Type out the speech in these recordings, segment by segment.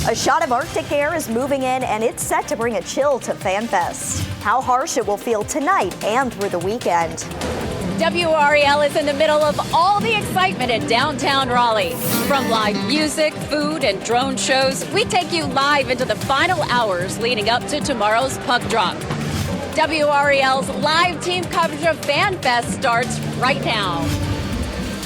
A shot of Arctic air is moving in, and it's set to bring a chill to FanFest. How harsh it will feel tonight and through the weekend. WRAL is in the middle of all the excitement in downtown Raleigh. From live music, food, and drone shows, we take you live into the final hours leading up to tomorrow's puck drop. WRAL's live team coverage of FanFest starts right now.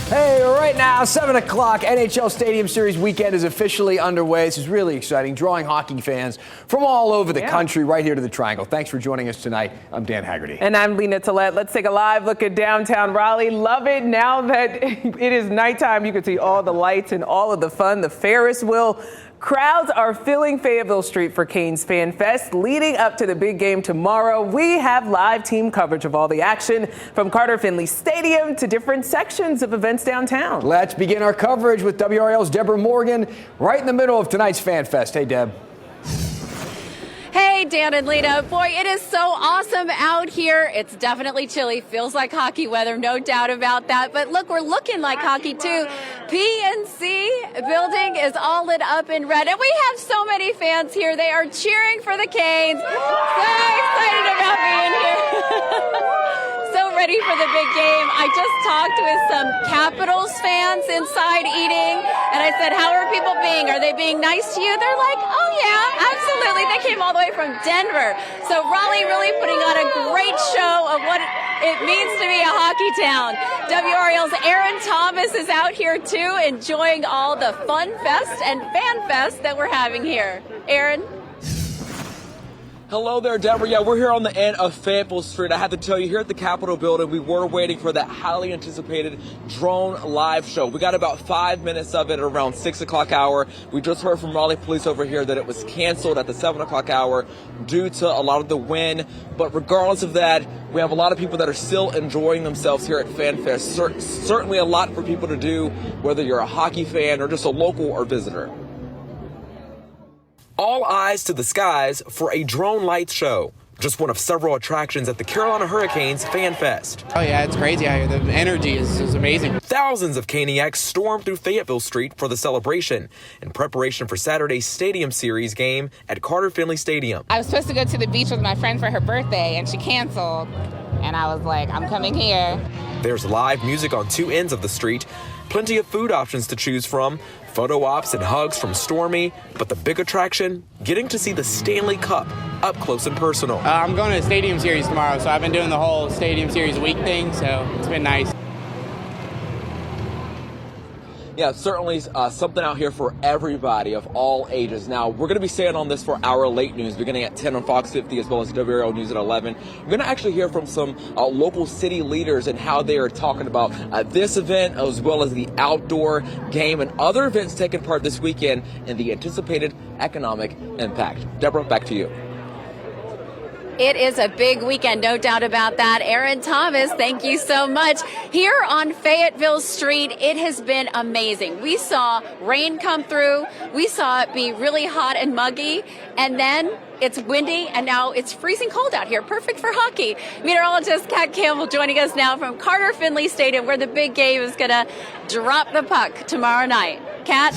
Hey, right now, 7 o'clock, NHL Stadium Series weekend is officially underway. This is really exciting, drawing hockey fans from all over the country right here to the Triangle. Thanks for joining us tonight. I'm Dan Haggerty. And I'm Lena Tillett. Let's take a live look at downtown Raleigh. Love it. Now that it is nighttime, you can see all the lights and all of the fun. The Ferris wheel. Crowds are filling Fayetteville Street for Canes Fan Fest. Leading up to the big game tomorrow, we have live team coverage of all the action from Carter Finley Stadium to different sections of events downtown. Let's begin our coverage with WRAL's Deborah Morgan right in the middle of tonight's Fan Fest. Hey, Deb. Hey, Dan and Lena. Boy, it is so awesome out here. It's definitely chilly. Feels like hockey weather, no doubt about that. But look, we're looking like hockey, too. PNC building is all lit up in red. And we have so many fans here. They are cheering for the Canes. So excited about being here. So ready for the big game. I just talked with some Capitals fans inside eating, and I said, how are people being? Are they being nice to you? They're like, oh yeah, absolutely. They came all the way from Denver. So Raleigh really putting on a great show of what it means to be a hockey town. WRAL's Aaron Thomas is out here too, enjoying all the fun fest and fan fest that we're having here. Aaron? Hello there, Deborah. Yeah, we're here on the end of Fayetteville Street. I have to tell you, here at the Capitol building, we were waiting for that highly anticipated drone live show. We got about 5 minutes of it at around 6 o'clock hour. We just heard from Raleigh police over here that it was canceled at the 7 o'clock hour due to a lot of the wind. But regardless of that, we have a lot of people that are still enjoying themselves here at FanFest. Certainly a lot for people to do, whether you're a hockey fan or just a local or visitor. All eyes to the skies for a drone light show. Just one of several attractions at the Carolina Hurricanes Fan Fest. Oh yeah, it's crazy out here. The energy is amazing. Thousands of Caniacs stormed through Fayetteville Street for the celebration in preparation for Saturday's Stadium Series game at Carter Finley Stadium. I was supposed to go to the beach with my friend for her birthday, and she canceled. And I was like, I'm coming here. There's live music on two ends of the street, plenty of food options to choose from, photo ops and hugs from Stormy, but the big attraction, getting to see the Stanley Cup up close and personal. I'm going to the Stadium Series tomorrow, so I've been doing the whole Stadium Series week thing, so it's been nice. Yeah, certainly something out here for everybody of all ages. Now, we're going to be staying on this for our late news, beginning at 10 on Fox 50, as well as WRAL News at 11. We're going to actually hear from some local city leaders and how they are talking about this event, as well as the outdoor game and other events taking part this weekend and the anticipated economic impact. Deborah, back to you. It is a big weekend, no doubt about that. Aaron Thomas, thank you so much. Here on Fayetteville Street, it has been amazing. We saw rain come through. We saw it be really hot and muggy. And then it's windy, and now it's freezing cold out here. Perfect for hockey. Meteorologist Kat Campbell joining us now from Carter Finley Stadium, where the big game is going to drop the puck tomorrow night. Kat?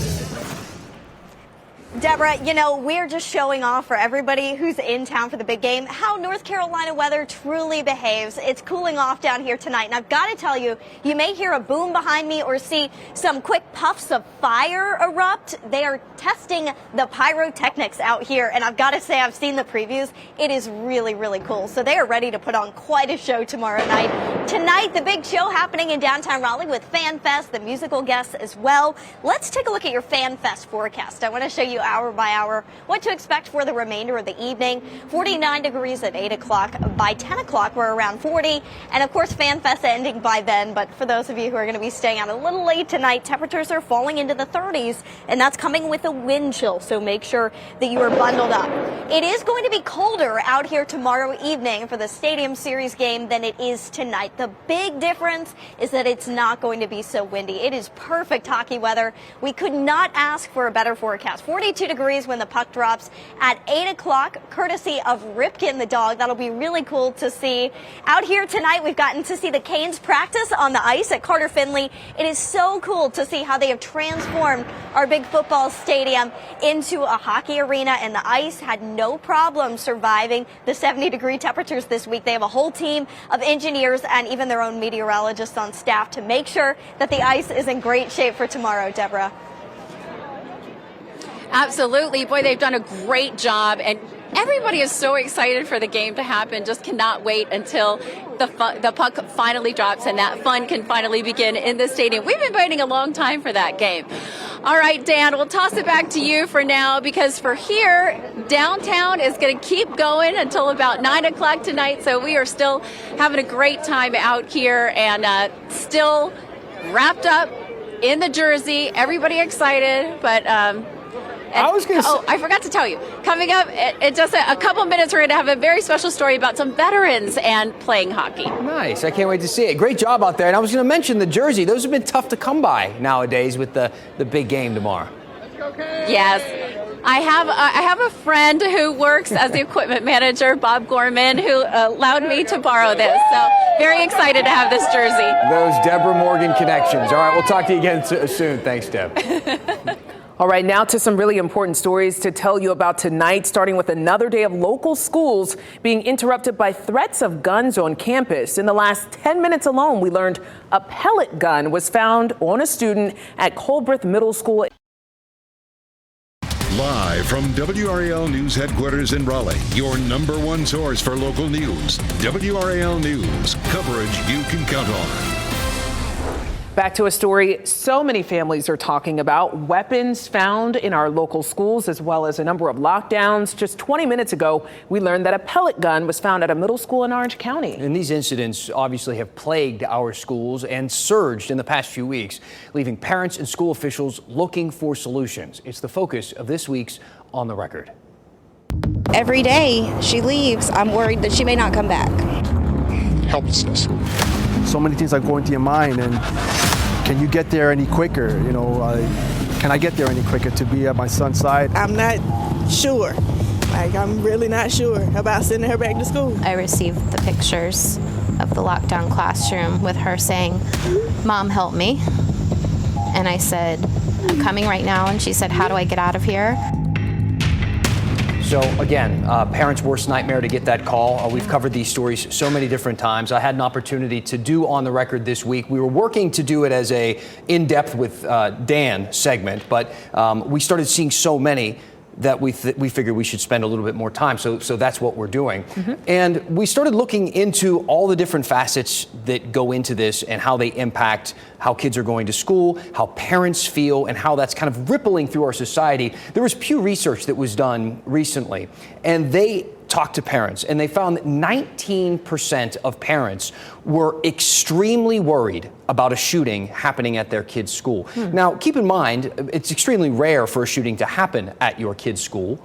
Deborah, you know, we're just showing off for everybody who's in town for the big game how North Carolina weather truly behaves. It's cooling off down here tonight. And I've got to tell you, you may hear a boom behind me or see some quick puffs of fire erupt. They are testing the pyrotechnics out here. And I've got to say, I've seen the previews. It is really, really cool. So they are ready to put on quite a show tomorrow night. Tonight, the big show happening in downtown Raleigh with Fan Fest, the musical guests as well. Let's take a look at your Fan Fest forecast. I want to show you hour by hour what to expect for the remainder of the evening. 49 degrees at 8 o'clock. By 10 o'clock, we're around 40. And of course, Fan Fest ending by then. But for those of you who are going to be staying out a little late tonight, temperatures are falling into the 30s. And that's coming with a wind chill. So make sure that you are bundled up. It is going to be colder out here tomorrow evening for the Stadium Series game than it is tonight. The big difference is that it's not going to be so windy. It is perfect hockey weather. We could not ask for a better forecast. 42 degrees when the puck drops at 8 o'clock, courtesy of Ripken the dog. That'll be really cool to see. Out here tonight, we've gotten to see the Canes practice on the ice at Carter Finley. It is so cool to see how they have transformed our big football stadium into a hockey arena, and the ice had no problem surviving the 70-degree temperatures this week. They have a whole team of engineers and even their own meteorologists on staff to make sure that the ice is in great shape for tomorrow, Deborah. Absolutely. Boy, they've done a great job, and everybody is so excited for the game to happen. Just cannot wait until the puck finally drops and that fun can finally begin in the stadium. We've been waiting a long time for that game. All right, Dan, we'll toss it back to you for now, because for here, downtown is going to keep going until about 9 o'clock tonight. So we are still having a great time out here, and still wrapped up in the jersey. Everybody excited, but I was going to say, I forgot to tell you. Coming up in just a couple minutes, we're going to have a very special story about some veterans and playing hockey. Nice. I can't wait to see it. Great job out there. And I was going to mention the jersey. Those have been tough to come by nowadays with the big game tomorrow. Yes. I have a friend who works as the equipment manager, Bob Gorman, who allowed me to borrow this. So very excited to have this jersey. Those Deborah Morgan connections. All right, we'll talk to you again soon. Thanks, Deb. All right, now to some really important stories to tell you about tonight, starting with another day of local schools being interrupted by threats of guns on campus. In the last 10 minutes alone, we learned a pellet gun was found on a student at Colbreth Middle School. Live from WRAL News headquarters in Raleigh, your number one source for local news. WRAL News, coverage you can count on. Back to a story so many families are talking about: weapons found in our local schools, as well as a number of lockdowns. Just 20 minutes ago, we learned that a pellet gun was found at a middle school in Orange County. And these incidents obviously have plagued our schools and surged in the past few weeks, leaving parents and school officials looking for solutions. It's the focus of this week's On the Record. Every day she leaves, I'm worried that she may not come back. Helplessness. So many things are going to your mind, and can you get there any quicker? You know, can I get there any quicker to be at my son's side? I'm not sure. I'm really not sure about sending her back to school. I received the pictures of the lockdown classroom with her saying, "Mom, help me." And I said, "I'm coming right now." And she said, "How do I get out of here?" So again, parents' worst nightmare to get that call. We've covered these stories so many different times. I had an opportunity to do On the Record this week. We were working to do it as a in-depth with Dan segment, but we started seeing so many that we figured we should spend a little bit more time. So that's what we're doing. And we started looking into all the different facets that go into this and how they impact how kids are going to school, how parents feel, and how that's kind of rippling through our society. There was Pew Research that was done recently, and they talked to parents, and they found that 19% of parents were extremely worried about a shooting happening at their kid's school. Now, keep in mind, it's extremely rare for a shooting to happen at your kid's school,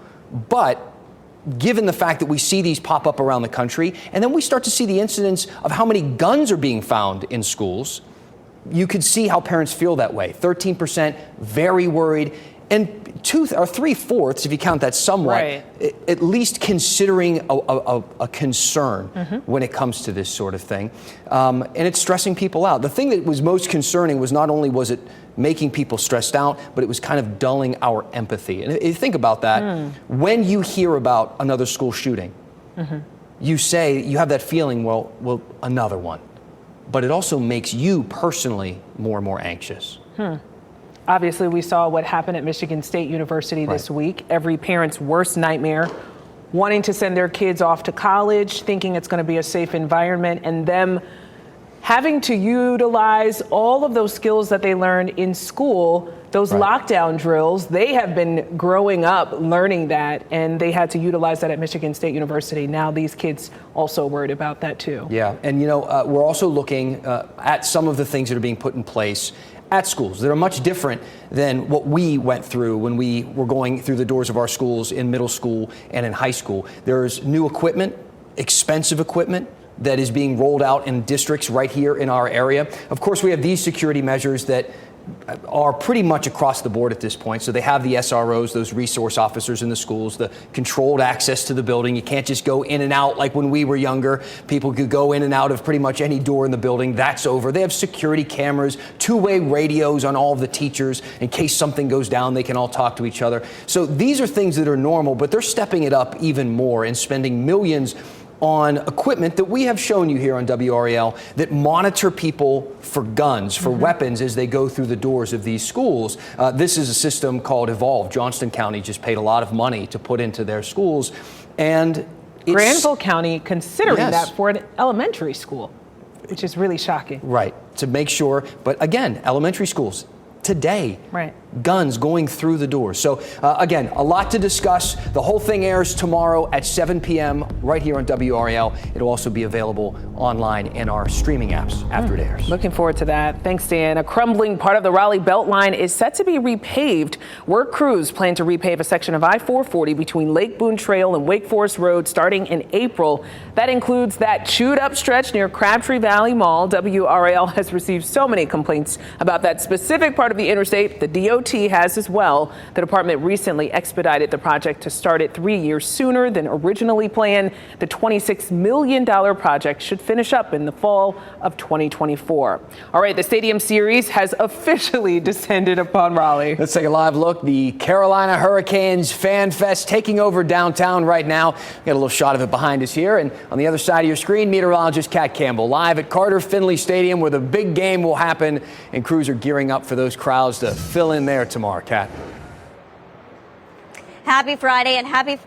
but given the fact that we see these pop up around the country, and then we start to see the incidents of how many guns are being found in schools, you could see how parents feel that way. 13% very worried, and 3/4, if you count that somewhat, at least considering a concern when it comes to this sort of thing. And it's stressing people out. The thing that was most concerning was not only was it making people stressed out, but it was kind of dulling our empathy. And if you think about that, when you hear about another school shooting, you have that feeling, well, another one. But it also makes you personally more and more anxious. Obviously, we saw what happened at Michigan State University this week. Every parent's worst nightmare, wanting to send their kids off to college, thinking it's going to be a safe environment, and them having to utilize all of those skills that they learned in school, those lockdown drills. They have been growing up learning that, and they had to utilize that at Michigan State University. Now these kids also worried about that too. Yeah, and we're also looking at some of the things that are being put in place at schools that are much different than what we went through when we were going through the doors of our schools in middle school and in high school. There's new equipment, expensive equipment, that is being rolled out in districts right here in our area. Of course, we have these security measures that are pretty much across the board at this point. So they have the SROs, those resource officers in the schools, the controlled access to the building. You can't just go in and out like when we were younger. People could go in and out of pretty much any door in the building. That's over. They have security cameras, two-way radios on all of the teachers. In case something goes down, they can all talk to each other. So these are things that are normal, but they're stepping it up even more and spending millions on equipment that we have shown you here on WRAL that monitor people for guns, for weapons as they go through the doors of these schools. This is a system called Evolve. Johnston County just paid a lot of money to put into their schools. And Granville County considering that for an elementary school, which is really shocking. Right, to make sure. But again, elementary schools today. Right. Guns going through the doors. So again, a lot to discuss. The whole thing airs tomorrow at 7 p.m. right here on WRAL. It'll also be available online in our streaming apps after it airs. Looking forward to that. Thanks, Dan. A crumbling part of the Raleigh Beltline is set to be repaved. Work crews plan to repave a section of I-440 between Lake Boone Trail and Wake Forest Road starting in April. That includes that chewed up stretch near Crabtree Valley Mall. WRAL has received so many complaints about that specific part of the interstate. The DOT has as well. The department recently expedited the project to start it 3 years sooner than originally planned. The $26 million project should finish up in the fall of 2024. All right, the Stadium Series has officially descended upon Raleigh. Let's take a live look. The Carolina Hurricanes Fan Fest taking over downtown right now. We got a little shot of it behind us here. And on the other side of your screen, meteorologist Kat Campbell live at Carter Finley Stadium where the big game will happen. And crews are gearing up for those crowds to fill in there tomorrow. Kat. Happy Friday and happy,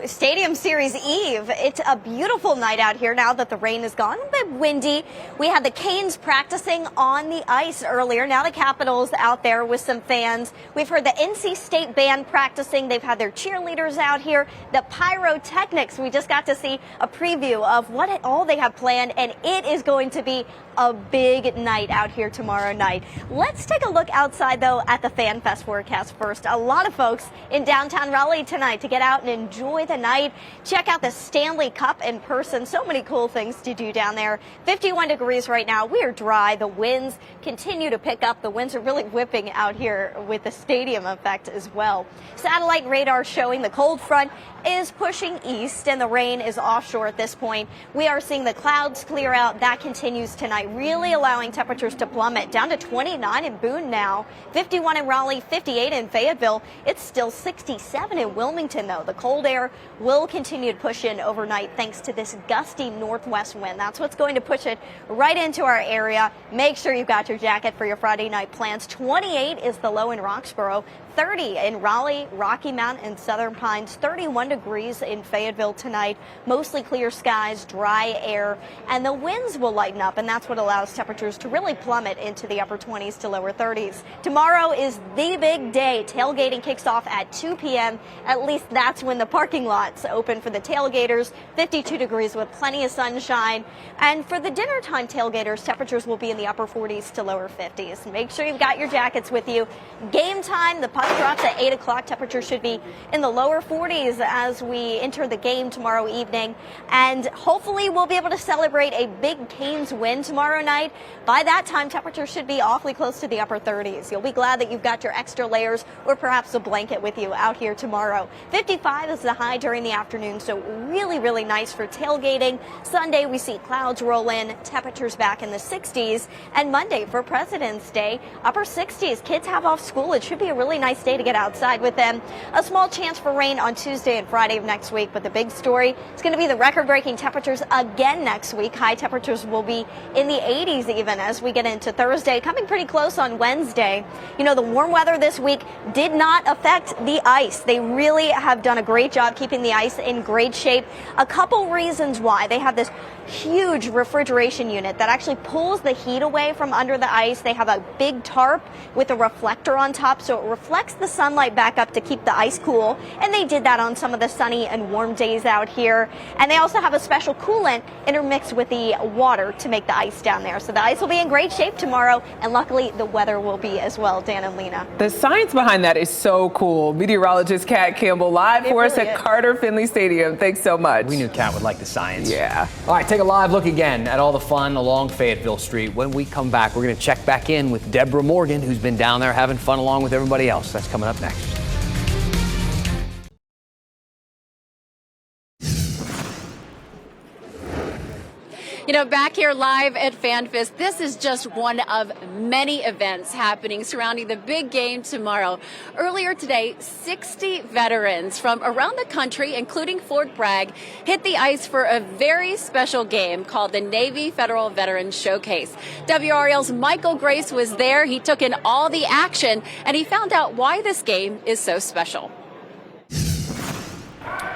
Stadium Series Eve. It's a beautiful night out here now that the rain is gone. A bit windy. We had the Canes practicing on the ice earlier. Now the Capitals out there with some fans. We've heard the NC State band practicing. They've had their cheerleaders out here. The pyrotechnics. We just got to see a preview of what all they have planned, and it is going to be a big night out here tomorrow night. Let's take a look outside, though, at the Fan Fest forecast first. A lot of folks in downtown Raleigh tonight to get out and enjoy the night. Check out the Stanley Cup in person. So many cool things to do down there. 51 degrees right now. We are dry. The winds continue to pick up. The winds are really whipping out here with the stadium effect as well. Satellite radar showing the cold front is pushing east and the rain is offshore at this point. We are seeing the clouds clear out. That continues tonight, really allowing temperatures to plummet down to 29 in Boone now, 51 in Raleigh, 58 in Fayetteville. It's still 67 in Wilmington, though. The cold air will continue to push in overnight thanks to this gusty northwest wind. That's what's going to push it right into our area. Make sure you've got your jacket for your Friday night plans. 28 is the low in Roxborough, 30 in Raleigh, Rocky Mount, and Southern Pines, 31 degrees in Fayetteville tonight. Mostly clear skies, dry air, and the winds will lighten up, and that's what allows temperatures to really plummet into the upper 20s to lower 30s. Tomorrow is the big day. Tailgating kicks off at 2 p.m. At least that's when the parking lots open for the tailgaters. 52 degrees with plenty of sunshine. And for the dinner time tailgaters, temperatures will be in the upper 40s to lower 50s. Make sure you've got your jackets with you. Game time, the puck drops at 8 o'clock. Temperature should be in the lower 40s as we enter the game tomorrow evening. And hopefully we'll be able to celebrate a big Canes win tomorrow night. By that time, temperatures should be awfully close to the upper 30s. You'll be glad that you've got your extra layers or perhaps a blanket with you out here tomorrow. 55 is the high during the afternoon, so really, really nice for tailgating. Sunday, we see clouds roll in, temperatures back in the 60s. And Monday for President's Day, upper 60s. Kids have off school. It should be a really nice day to get outside with them. A small chance for rain on Tuesday and Friday of next week, but the big story is going to be the record-breaking temperatures again next week. High temperatures will be in the 80s even as we get into Thursday, coming pretty close on Wednesday. You know, the warm weather this week did not affect the ice. They really have done a great job keeping the ice in great shape. A couple reasons why. They have this huge refrigeration unit that actually pulls the heat away from under the ice. They have a big tarp with a reflector on top, so it reflects the sunlight back up to keep the ice cool. And they did that on some of the sunny and warm days out here. And they also have a special coolant intermixed with the water to make the ice ice down there. So the ice will be in great shape tomorrow, and luckily the weather will be as well, Dan and Lena. The science behind that is so cool. Meteorologist Kat Campbell live for us at Carter Finley Stadium. Thanks so much. We knew Kat would like the science. Yeah. All right, take a live look again at all the fun along Fayetteville Street. When we come back, we're going to check back in with Deborah Morgan, who's been down there having fun along with everybody else. That's coming up next. You know, back here live at FanFest, this is just one of many events happening surrounding the big game tomorrow. Earlier today, 60 veterans from around the country, including Fort Bragg, hit the ice for a very special game called the Navy Federal Veterans Showcase. WRAL's Michael Grace was there. He took in all the action, and he found out why this game is so special.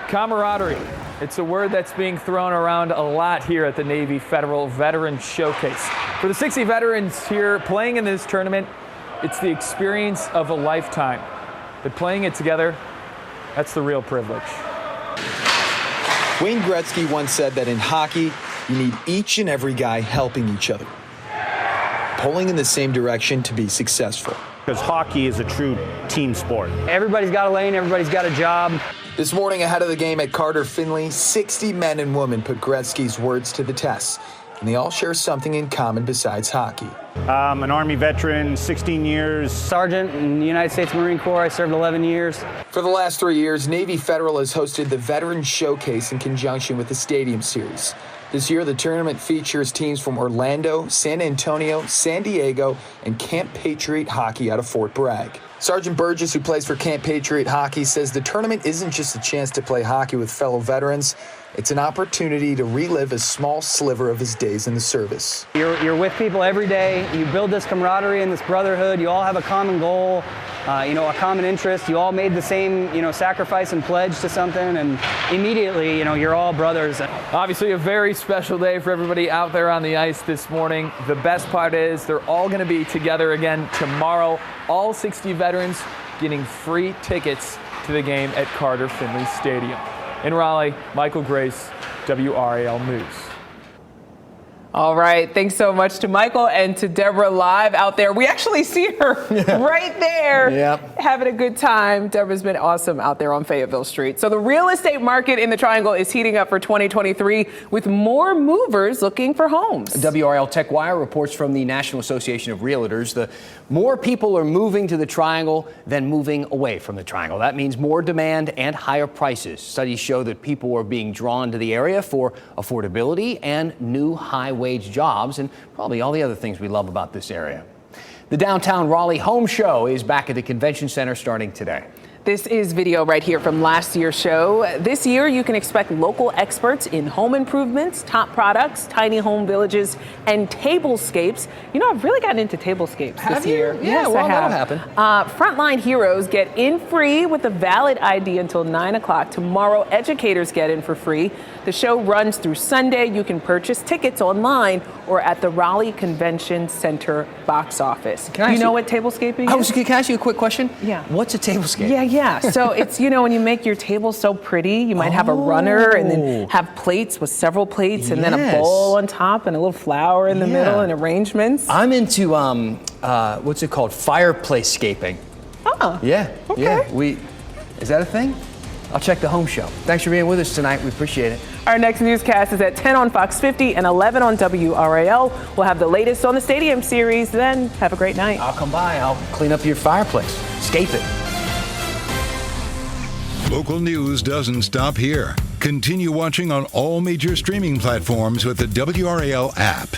Camaraderie. It's a word that's being thrown around a lot here at the Navy Federal Veterans Showcase. For the 60 veterans here playing in this tournament, it's the experience of a lifetime. But playing it together, that's the real privilege. Wayne Gretzky once said that in hockey, you need each and every guy helping each other, pulling in the same direction to be successful. Because hockey is a true team sport. Everybody's got a lane, everybody's got a job. This morning ahead of the game at Carter Finley, 60 men and women put Gretzky's words to the test, and they all share something in common besides hockey. An Army veteran, 16 years. Sergeant in the United States Marine Corps, I served 11 years. For the last 3 years, Navy Federal has hosted the Veterans Showcase in conjunction with the Stadium Series. This year, the tournament features teams from Orlando, San Antonio, San Diego, and Camp Patriot Hockey out of Fort Bragg. Sergeant Burgess, who plays for Camp Patriot Hockey, says the tournament isn't just a chance to play hockey with fellow veterans. It's an opportunity to relive a small sliver of his days in the service. You're with people every day. You build this camaraderie and this brotherhood. You all have a common goal, a common interest. You all made the same, sacrifice and pledge to something, and immediately, you're all brothers. Obviously a very special day for everybody out there on the ice this morning. The best part is they're all going to be together again tomorrow. All 60 veterans getting free tickets to the game at Carter Finley Stadium. In Raleigh, Michael Grace, WRAL News. All right. Thanks so much to Michael and to Deborah live out there. We actually see her right there having a good time. Deborah's been awesome out there on Fayetteville Street. So the real estate market in the Triangle is heating up for 2023 with more movers looking for homes. WRAL TechWire reports from the National Association of Realtors. The more people are moving to the Triangle than moving away from the Triangle. That means more demand and higher prices. Studies show that people are being drawn to the area for affordability and new high-wage jobs and probably all the other things we love about this area. The Downtown Raleigh Home Show is back at the Convention Center starting today. This is video right here from last year's show. This year, you can expect local experts in home improvements, top products, tiny home villages, and tablescapes. I've really gotten into tablescapes this year. Yeah, yes, well, I have. that'll happen. Frontline heroes get in free with a valid ID until 9 o'clock. Tomorrow, educators get in for free. The show runs through Sunday. You can purchase tickets online or at the Raleigh Convention Center box office. Do you know what tablescaping is? Can I ask you a quick question? Yeah. What's a tablescape? Yeah. So it's, when you make your table so pretty, you might have a runner and then have plates with several plates and then a bowl on top and a little flower in the middle and arrangements. I'm into, what's it called? Fireplace-scaping. Oh. Yeah. Okay. Yeah. Is that a thing? I'll check the home show. Thanks for being with us tonight. We appreciate it. Our next newscast is at 10 on Fox 50 and 11 on WRAL. We'll have the latest on the Stadium Series. Then have a great night. I'll come by. I'll clean up your fireplace. Scape it. Local news doesn't stop here. Continue watching on all major streaming platforms with the WRAL app.